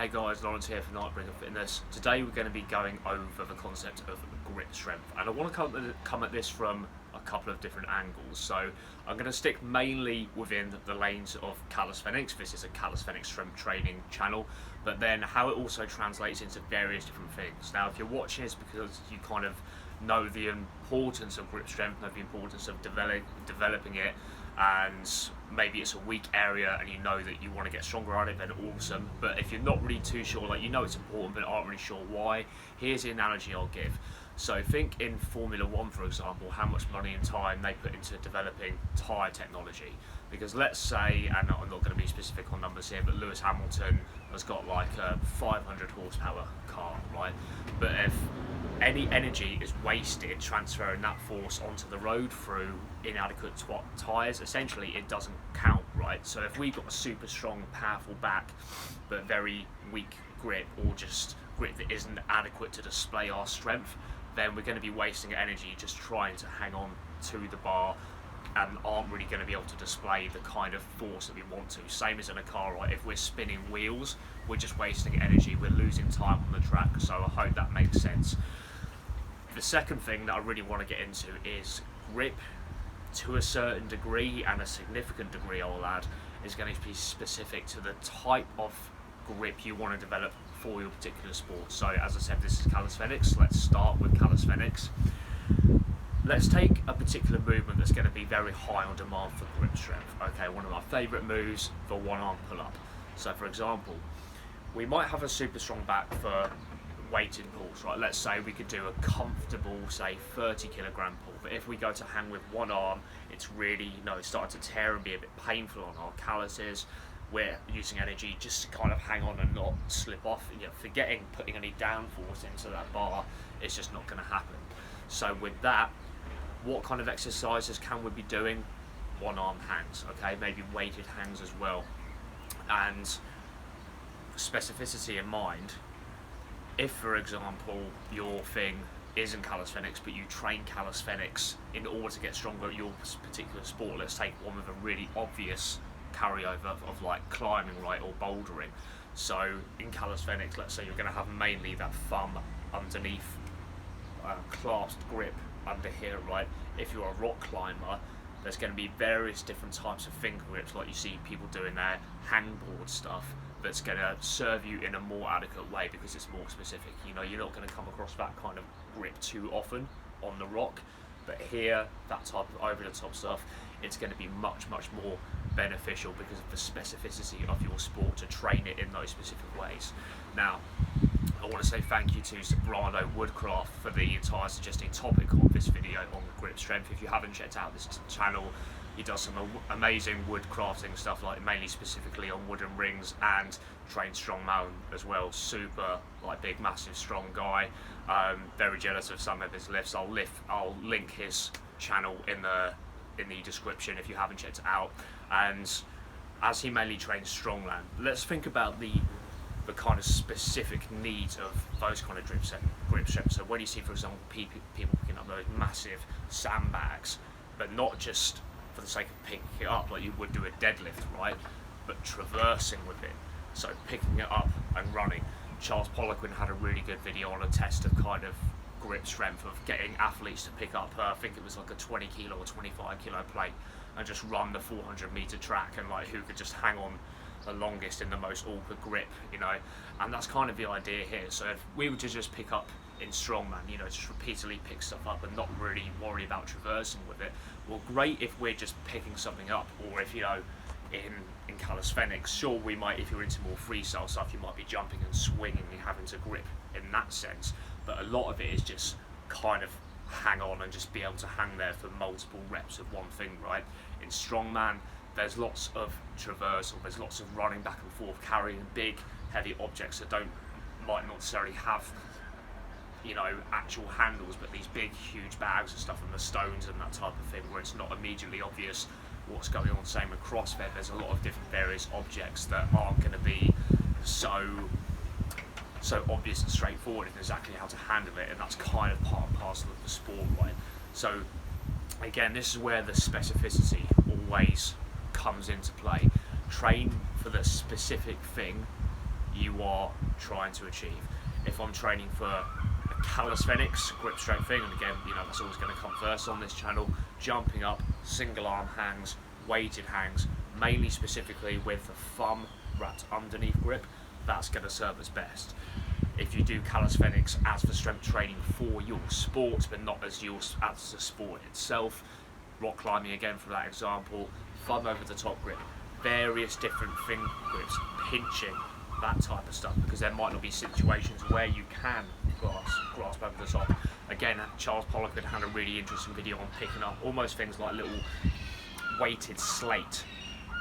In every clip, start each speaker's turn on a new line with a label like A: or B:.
A: Hey guys, Lawrence here for Nightbringer Fitness. Today we're going to be going over the concept of grip strength, and I want to come at this from a couple of different angles. So I'm going to stick mainly within the lanes of calisthenics. This is a calisthenics strength training channel, but then how it also translates into various different things. Now if you're watching this because you kind of know the importance of grip strength, know the importance of developing it, and maybe it's a weak area and you know that you want to get stronger at it, then awesome. But if you're not really too sure, like you know it's important but aren't really sure why, here's the analogy I'll give. So think in Formula One, for example, how much money and time they put into developing tyre technology. Because let's say, and I'm not going to be specific on numbers here, but Lewis Hamilton has got like a 500 horsepower car, right? But if any energy is wasted transferring that force onto the road through inadequate tyres, essentially it doesn't count, right? So if we've got a super strong, powerful back, but very weak grip, or just grip that isn't adequate to display our strength, then we're going to be wasting energy just trying to hang on to the bar and aren't really going to be able to display the kind of force that we want to. Same as in a car, right? If we're spinning wheels, we're just wasting energy, we're losing time on the track. So I hope that makes sense. The second thing that I really want to get into is grip, to a certain degree, and a significant degree I'll add, is going to be specific to the type of grip you want to develop for your particular sport. So as I said, this is calisthenics. Let's start with calisthenics. Let's take a particular movement that's going to be very high on demand for grip strength. Okay, one of my favourite moves, the one arm pull up. So for example, we might have a super strong back for weighted pulls, right? Let's say we could do a comfortable, say 30 kilogram pull, but if we go to hang with one arm, it's really, it's starting to tear and be a bit painful on our calluses. We're using energy just to kind of hang on and not slip off. Forgetting putting any downforce into that bar, it's just not going to happen. So with that, what kind of exercises can we be doing? One arm hangs, okay, maybe weighted hangs as well. And specificity in mind, if for example your thing isn't calisthenics but you train calisthenics in order to get stronger at your particular sport, let's take one with a really obvious carryover of like climbing, right, or bouldering. So in calisthenics, let's say you're going to have mainly that thumb underneath, clasped grip under here, right? If you're a rock climber, there's going to be various different types of finger grips, like you see people doing their hangboard stuff, that's going to serve you in a more adequate way because it's more specific. You're not going to come across that kind of grip too often on the rock, but here, that type of over the top stuff, it's going to be much more beneficial because of the specificity of your sport to train it in those specific ways. Now, I want to say thank you to Zebrano Woodcraft for the entire suggesting topic of this video on grip strength. If you haven't checked out this channel, he does some amazing wood crafting stuff, like mainly specifically on wooden rings, and trains strongman as well. Super big, massive, strong guy. Very jealous of some of his lifts. I'll link his channel in the description if you haven't checked it out. And as he mainly trains strongman, let's think about the kind of specific needs of those kind of grip strength. So when you see, for example, people picking up those massive sandbags, but not just for the sake of picking it up like you would do a deadlift, right? But traversing with it. So picking it up and running. Charles Poliquin had a really good video on a test of kind of grip strength, of getting athletes to pick up, I think it was like a 20 kilo or 25 kilo plate, and just run the 400 meter track, and like who could just hang on the longest in the most awkward grip, and that's kind of the idea here. So if we were to just pick up in strongman, just repeatedly pick stuff up and not really worry about traversing with it, well, great if we're just picking something up, or if in calisthenics, sure, we might, if you're into more freestyle stuff, you might be jumping and swinging and having to grip in that sense, but a lot of it is just kind of hang on and just be able to hang there for multiple reps of one thing, right? In strongman, there's lots of traversal, there's lots of running back and forth, carrying big, heavy objects that might not necessarily have, actual handles, but these big, huge bags and stuff, and the stones and that type of thing, where it's not immediately obvious what's going on. Same with CrossFit, there's a lot of different various objects that aren't going to be so obvious and straightforward in exactly how to handle it, and that's kind of part and parcel of the sport, right? So again, this is where the specificity always comes into play. Train for the specific thing you are trying to achieve. If I'm training for a calisthenics grip strength thing, and again, you know, that's always going to come first on this channel, jumping up, single arm hangs, weighted hangs, mainly specifically with the thumb wrapped underneath grip, that's going to serve as best. If you do calisthenics as for strength training for your sport, but not as the sport itself, rock climbing again for that example, thumb over the top grip, various different finger grips, pinching, that type of stuff, because there might not be situations where you can grasp over the top. Again, Charles Pollock had a really interesting video on picking up almost things like little weighted slate,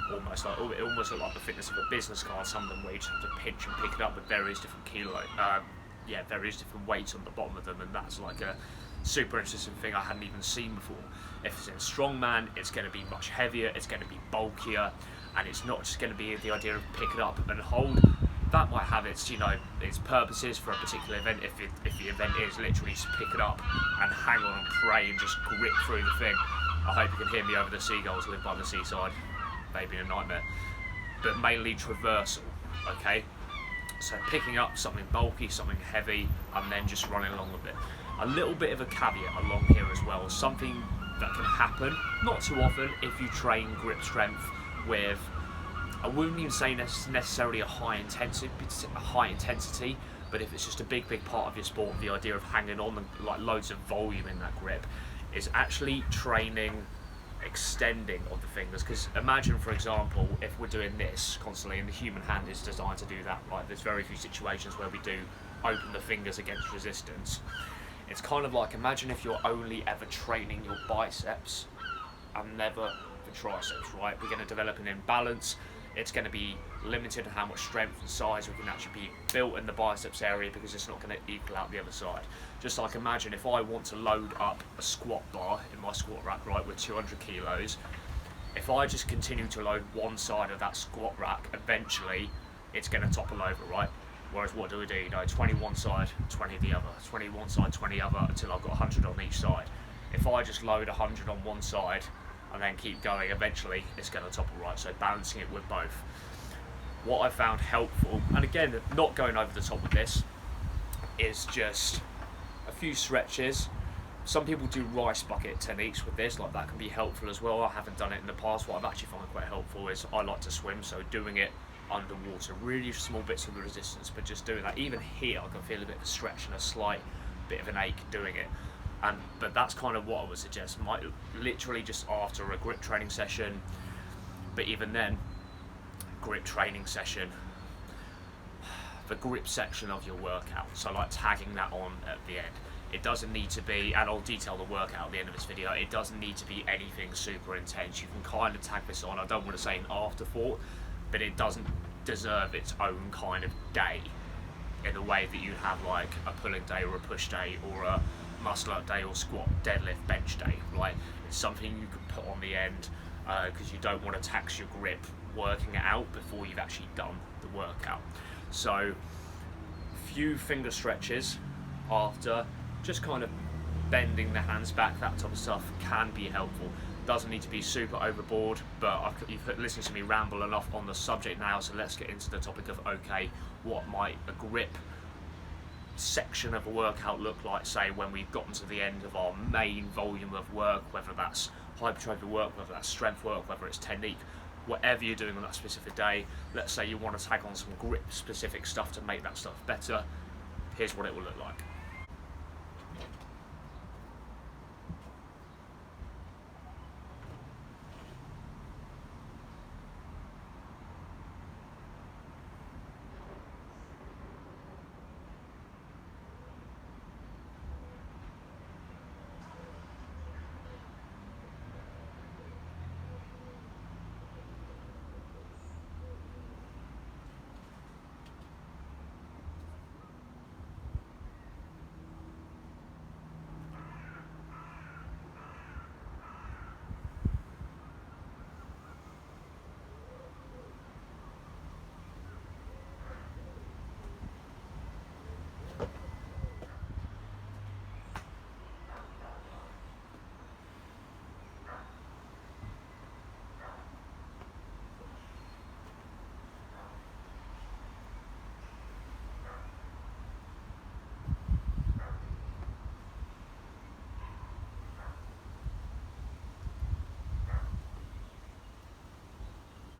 A: it almost looked like the fitness of a business card, some of them where you just have to pinch and pick it up with various different various different weights on the bottom of them, and that's like a super interesting thing I hadn't even seen before. If it's in strongman, it's going to be much heavier, it's going to be bulkier, and it's not just going to be the idea of pick it up and hold. That might have its, you know, its purposes for a particular event. If the event is literally just pick it up and hang on and pray and just grip through the thing. I hope you can hear me over the seagulls live by the seaside. Maybe a nightmare. But mainly traversal, okay? So picking up something bulky, something heavy, and then just running along with it. A little bit of a caveat along here as well, something that can happen, not too often, if you train grip strength with, I wouldn't even say necessarily a high intensity, but if it's just a big part of your sport, the idea of hanging on and like loads of volume in that grip, is actually training extending of the fingers. Because imagine, for example, if we're doing this constantly, and the human hand is designed to do that, right? There's very few situations where we do open the fingers against resistance. It's kind of like, imagine if you're only ever training your biceps and never the triceps, right? We're going to develop an imbalance. It's going to be limited in how much strength and size we can actually be built in the biceps area, because it's not going to equal out the other side. Just like imagine if I want to load up a squat bar in my squat rack, right, with 200 kilos, if I just continue to load one side of that squat rack, eventually it's going to topple over, right? Whereas what do we do? You know, 20 one side, 20 the other, 20 one side, 20 other, until I've got 100 on each side. If I just load 100 on one side and then keep going, eventually it's going to topple, right? So balancing it with both. What I found helpful, and again, not going over the top with this, is just a few stretches. Some people do rice bucket techniques with this, like that can be helpful as well. I haven't done it in the past. What I've actually found quite helpful is I like to swim, so doing it underwater, really small bits of the resistance, but just doing that. Even here I can feel a bit of a stretch and a slight bit of an ache doing it. But that's kind of what I would suggest, literally just after a grip training session. But even then, grip training session, the grip section of your workout, so like tagging that on at the end. It doesn't need to be, and I'll detail the workout at the end of this video, it doesn't need to be anything super intense. You can kind of tag this on, I don't want to say an afterthought, but it doesn't deserve its own kind of day in the way that you'd have like a pulling day or a push day or a muscle up day or squat, deadlift, bench day, right? It's something you can put on the end because you don't want to tax your grip working it out before you've actually done the workout. So few finger stretches after, just kind of bending the hands back, that type of stuff can be helpful. Doesn't need to be super overboard, but you've listened to me ramble enough on the subject now, so let's get into the topic of, okay, what might a grip section of a workout look like, say, when we've gotten to the end of our main volume of work, whether that's hypertrophy work, whether that's strength work, whether it's technique, whatever you're doing on that specific day. Let's say you want to tag on some grip specific stuff to make that stuff better. Here's what it will look like.